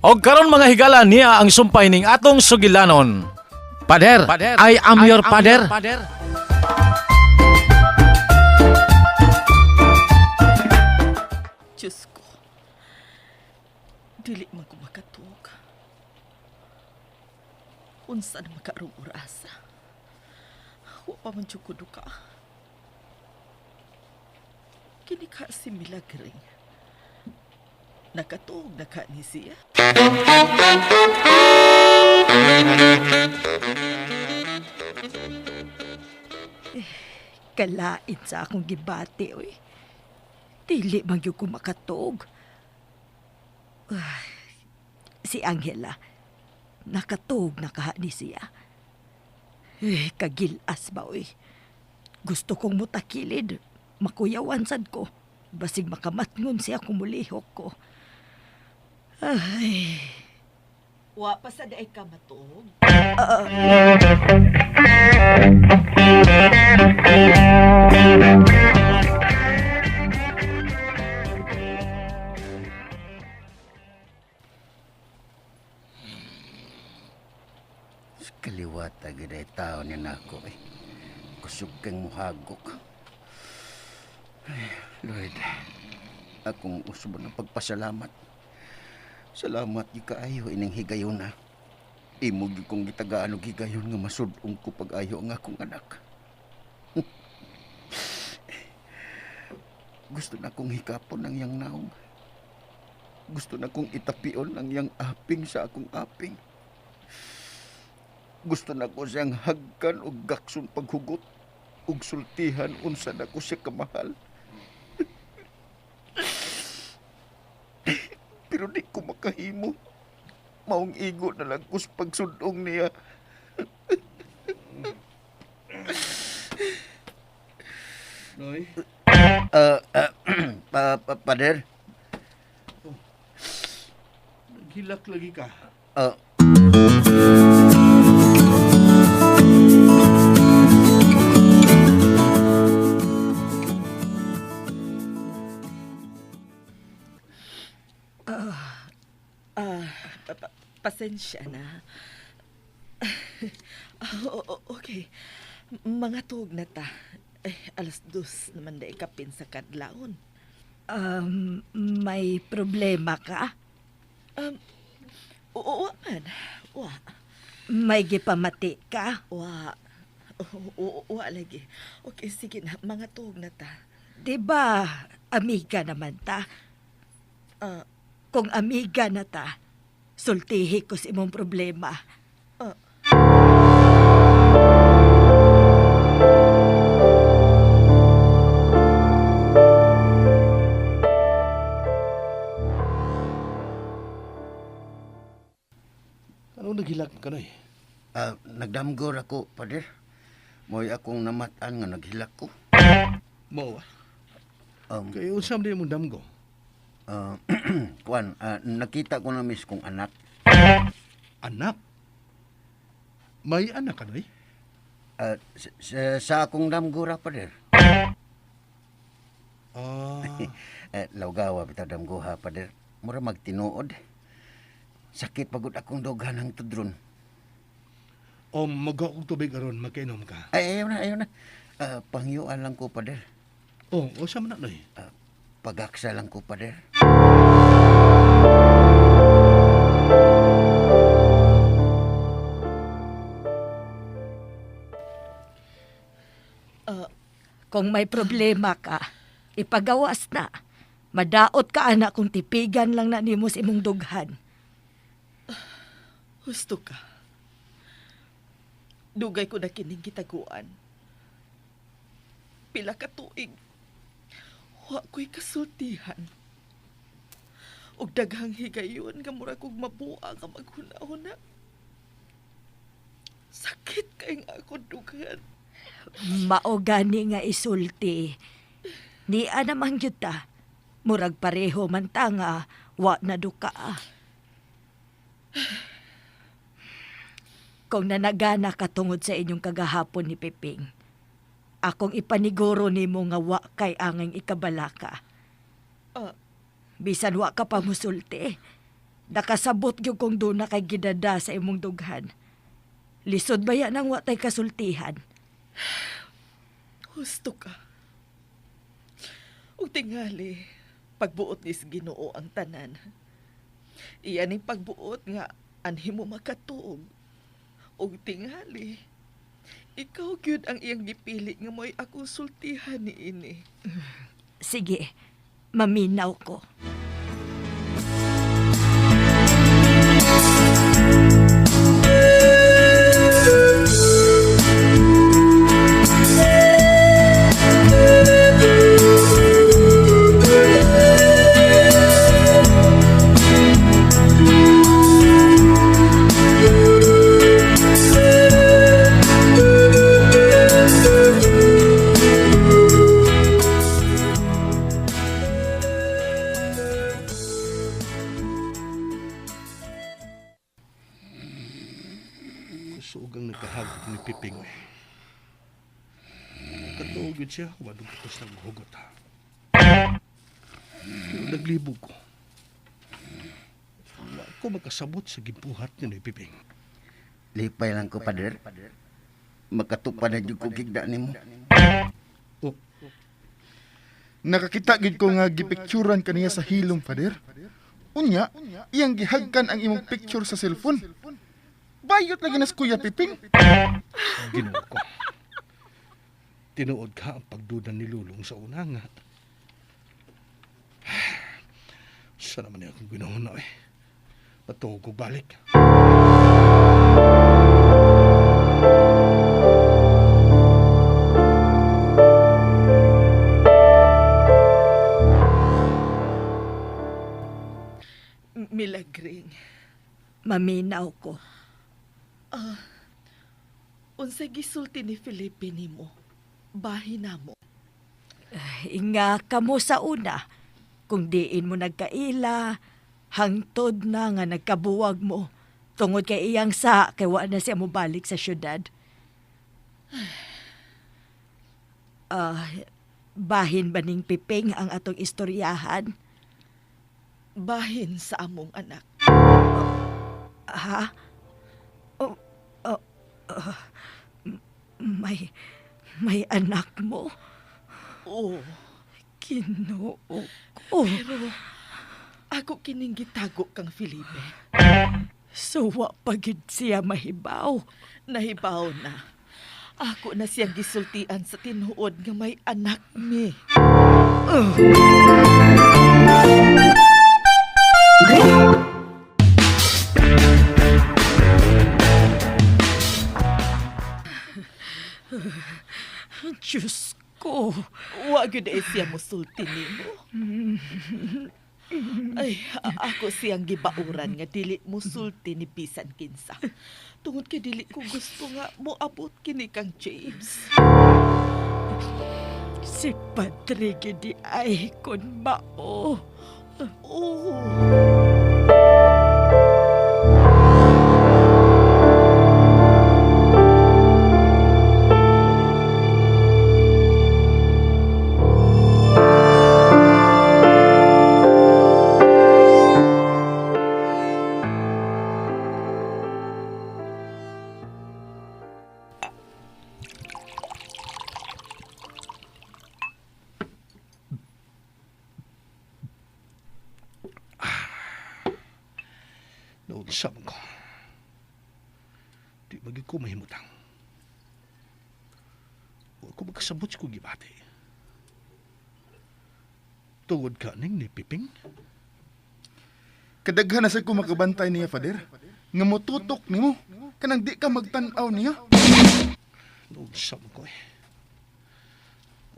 Og karon mga higala niya ang sumpay ning atong sugilanon. Pader, I am your pader. Diyos ko, dili man ko makatug. Unsa na makaroong orasa? Wa pa man jud ko duka. Kini ka si Milagring. Nakatuog na ka ni siya. Kalain sa akong gibati, oy. Dili man gyud ko makatog. Si Angela, nakatog na kaha ni siya. Kagilas ba, oy. Gusto kong mutakilid, makuyawan sad ko. Basig makamatngon siya kung mulihok ko. Ay, Wa pa sa daay ka matug. Kaliwata gid tao ni nako eh. Kusog kang muhagok. Ay, Lord, akong usbo ng pagpasalamat. Salamat gi kaayo ining higayon na. Imo gyud kong gitagaan og higayon nga masud-ong ko pag-ayo ang akong anak. Gusto na kong hikapon ang yang naong. Gusto na kong itapion ang yang aping sa akong aping. Gusto na ko siyang hagkan o gakson paghugot ug sultihan unsa na ko siya kamahal. Pero di ko makahimo. Maong igo na lang ko sa pagsudong niya. Noy, Pader? naghilak lagi ka. Pasensya na. Okay. Mga tuog na ta. Alas 2 naman na ikapin sa kadlaon. may problema ka? Oo man. Wa. May gipamati ka? Wa. Wa lagi. Okay, sige na. Mga tuog na ta. Di ba, amiga naman ta? Kung amiga na ta, sultihi ko sa imong problema. Ano naghilak ka, Noy? Nagdamgor ako, Pader. Mo'y akong namatan nga naghilak ko. Mo, Um, kaya usam din mong damgo. Kuan, nakita ko na miss kong anak. Anak? May anak ka, Noy? Sa akong damgura, Pader. Lawgawa bitaw damguha, Pader. Mura magtinuod. Sakit pagod akong doghan ng tudron. O mag-aog tubig aron, magkainom ka. Ay, ayaw na. Pangyuan lang ko, Pader. O, usam na, Noy. Pagaksa lang ko, Pader. Kung may problema ka, ipagawas na. Madaot ka, anak, kung tipigan lang na nimo sa imong dughan. Gusto ka. Dugay ko na kining gitaguan. Pila ka tuig. Wa ko'y kasultihan. Ug daghang higayon nga mura kog mabuang nga maghuna-huna. Sakit kay nga ako dughan. Mao gani nga isulti. Niya naman gyud ta. Murag pareho man ta nga wa na duka. Kung nanagana ka tungod sa inyong kagahapon ni Piping, akong ipaniguro nimo nga wa kay angeng ikabalaka. Ah. Bisan wa ka pa musulti, Nakasabot gyud kong duna kay gidada sa imong dughan. Lisod ba yan ang watay kasultihan? Husto ka. Ug tingali, pagbuot ni Ginoo ang tanan. Iyan ang pagbuot nga anhi mo makatuog. Ug tingali, ikaw gyud ang iyang gipili nga mo'y akong sultihan niini. Sige, maminaw ko. Suog ang nagkahagod ni Piping. Katuog yun siya, wadong katos ng hugot ha. Pero naglibog ko. Wala ko makasabot sa gimpuhat niya ni Piping. Lipay lang ko, Pader. Makatupad na jud ko gigda nimo. Oh. Nakakita gid ko nga gipicturan kaniya sa hilom, Pader. Unya, iyang gihagkan ang imong picture sa cellphone. Bayot lagi nas Kuya Piping. Ginoo ko. Tinuod ka ang pagduda ni Lulong sa una nga. Sana naman niya akong ginoon na eh. Matuog ko balik. Milagring, Maminaw ko. unsay gisulti ni Felipe nimo? Bahin namo. Inga kamo sa una. Kung diin mo nagkaila, hangtod na nga nagkabuwag mo. Tungod kay iyang sa, kay wa na siya mo balik sa syudad. Bahin ba ning Piping ang atong istoryahan? Bahin sa among anak. Ha? May anak mo? Oo, Ginoo ko. pero ako kining gitago kang Felipe. So wa pagid siya mahibaw. Nahibaw na. Ako na siyang gisultian sa tinuod nga may anak mi. Diyos ko. Wa gyud ay siya mosulti nimo. Ay, ako siyang gibauran nga dili mosulti ni bisan kinsa. Tungod kay dili ko gusto nga moabot kini kang James. Si Padre gidi ay kon mao. Oo. Naunsa man ko. Di magi ko mahimutang. Huwag ko magkasabot sa kong gibati. Tungod ka ning ni Piping. Kadaghan na sa ko makabantay niya, Pader. Nga motutok nimo. Kanang di ka magtanaw niya. Naunsa man ko eh.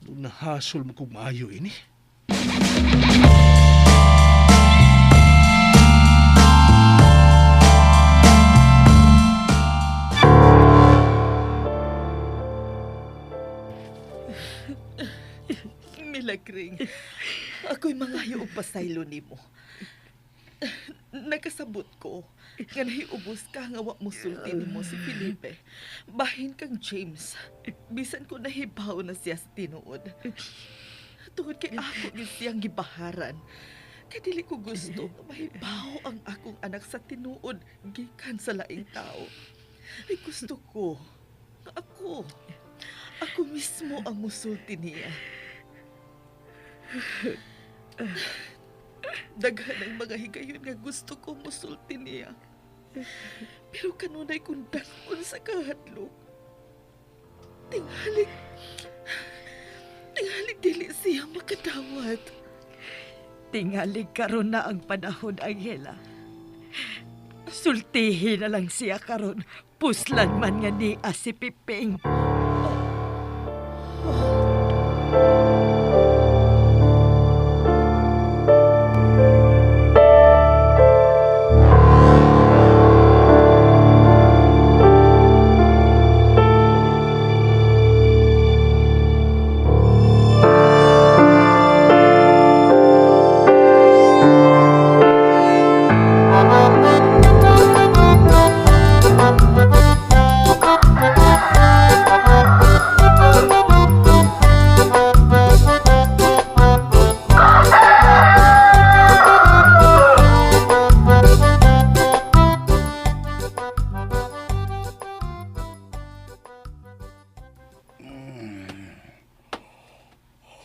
Ano nahasol mo kong maayo ini? Milagring. Ako'y mangayo og pasaylo nimo. Nagkasabot ko nga nahiubos ka nga wa mo sulti nimo si Felipe. Bahin kang James. Bisan ko nahibaw na siya sa tinuod. Tungod kay ako gid siyang gibaharan Kay dili ko gusto nga mahibaw ang akong anak sa tinuod gikan sa laing tao. Ay gusto ko nga ako mismo ang musulti niya. Daghan ang mga higayon nga gusto ko musulti niya. Pero kanunay kung dakon sa kahadlok. Tinghalik dili siya makadawat. Tingalig karon na ang panahon, Angela. Sultihin na lang siya karon. Puslan man nga ni si Piping.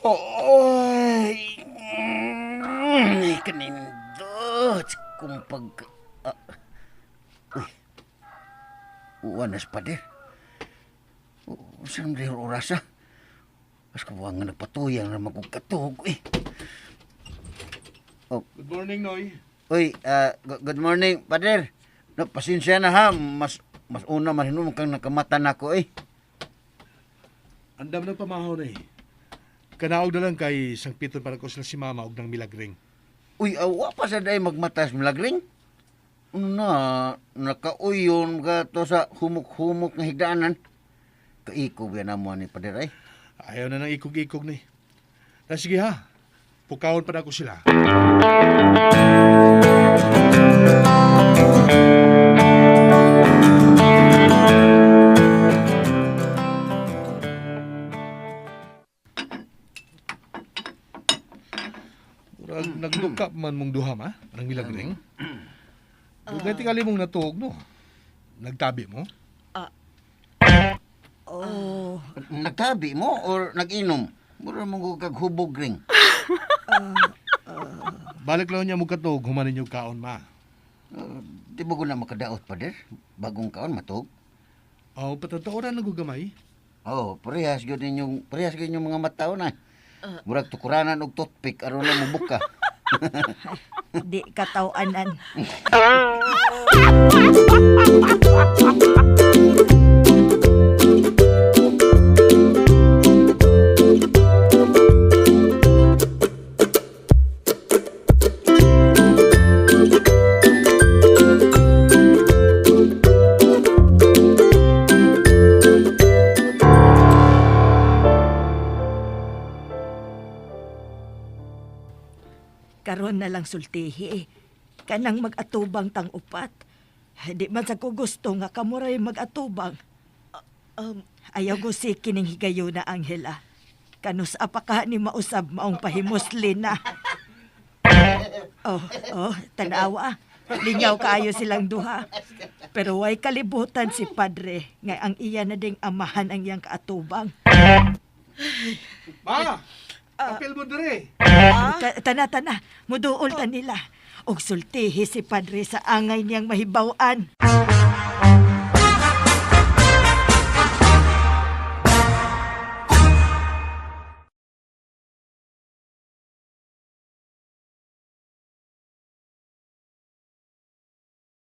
Oy! Kanindot! Kung pag... Uy! Uwanas pa din. Saan rin orasa? Mas kabuang nga nagpatuyang na magkatog. Good morning, Noy. Uy, good morning, Pader. No, pasensya na ha. Mas una man hinumang kang nakamata na ako Andam ng pamahaw na Kanaog na lang kay Sang Piton para ko sila si Mama og ng milagring. Uy, awa pa sa day magmatas milagring. Nakauyon ka to sa humok-humok nga higdaanan. Kaikog yan mo ni Pader ay. Ayaw na nang ikog-ikog ni. Sige ha, pukawon pa na ako sila. Nagdukap man mong duha ma, ng milagring. Dugay tingali mong natuog no. Nagtabi mo? Oh, Nagtabi mo or nag-inom? Mura mong kaghubog ring. Balik lang niya mo katog, humanin yung kaon ma. Di ba ko na makadaot, Pader? Bagong kaon matog? Oh, patataoran nagugamay. Parehas yun yung mga matao na. Murag tukuranan og toothpick aron na mubuka. di katawanan. Karon na lang sultihi. Kanang mag-atubang tang upat. Di man sa ko gusto nga kamuray mag-atubang. Ayaw ko si kining higayo na Angela. Kanus apaka ni mausab maong pahimuslin na. Tanawa. Lingaw kaayo silang duha. Pero way kalibutan si Padre nga ang iya na ding amahan ang iyang kaatubang. Ma! Apel mo dire. Tana, muduol ta nila. Og sultihi si Padre sa angay niyang mahibaw-an.